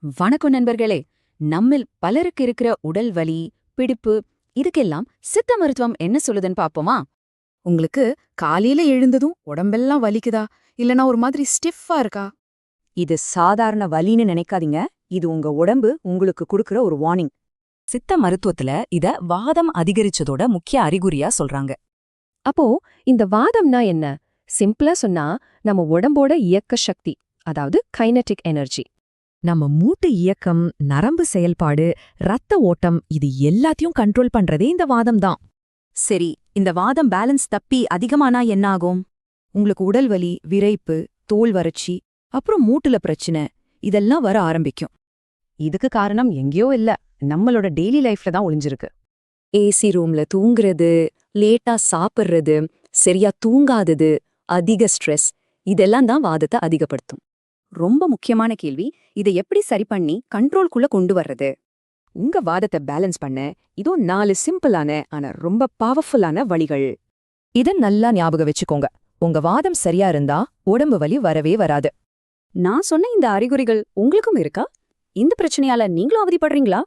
வணக்கம் நண்பர்களே. நம்மில் பலருக்கு இருக்கிற உடல் வலி, பிடிப்பு இதுக்கெல்லாம் சித்த மருத்துவம் என்ன சொல்லுதுன்னு பாப்போமா? உங்களுக்கு காலையில எழுந்ததும் உடம்பெல்லாம் வலிக்குதா இல்லனா ஒரு மாதிரி ஸ்டிஃபா இருக்கா? இது சாதாரண வலின்னு நினைக்காதீங்க. இது உங்க உடம்பு உங்களுக்கு கொடுக்கிற ஒரு வார்னிங். சித்த மருத்துவத்துல இத வாதம் அதிகரிச்சதோட முக்கிய அறிகுறியா சொல்றாங்க. அப்போ இந்த வாதம்னா என்ன? சிம்பிளா சொன்னா நம்ம உடம்போட இயக்க சக்தி, அதாவது கைனடிக் எனர்ஜி. நம்ம மூட்டு இயக்கம், நரம்பு செயல்பாடு, ரத்த ஓட்டம் இது எல்லாத்தையும் கண்ட்ரோல் பண்றதே இந்த வாதம் தான். சரி, இந்த வாதம் பேலன்ஸ் தப்பி அதிகமானா என்ன ஆகும்? உங்களுக்கு உடல் வலி, விரைப்பு, தோல் வறட்சி, அப்புறம் மூட்டுல பிரச்சனை இதெல்லாம் வர ஆரம்பிக்கும். இதுக்கு காரணம் எங்கேயோ இல்ல, நம்மளோட டெய்லி லைஃப்ல தான் ஒளிஞ்சிருக்கு. ஏசி ரூம்ல தூங்குறது, லேட்டா சாப்பிடுறது, சரியா தூங்காதது, அதிக ஸ்ட்ரெஸ் இதெல்லாம் தான் வாதத்தை அதிகப்படுத்தும். ரொம்ப முக்கியமான கேள்வி, இதை எப்படி சரி பண்ணி கண்ட்ரோல்குள்ள கொண்டு வர்றது? உங்க வாதத்தை பேலன்ஸ் பண்ண இதோ 4 சிம்பிளான ஆனா ரொம்ப பவர்ஃபுல்லான வழிகள். இத நல்லா ஞாபகம் வச்சுக்கோங்க. உங்க வாதம் சரியா இருந்தா உடம்பு வலி வரவே வராது. நான் சொன்ன இந்த அறிகுறிகள் உங்களுக்கும் இருக்கா? இந்த பிரச்சனையால நீங்களும் அவதிப்படுறீங்களா?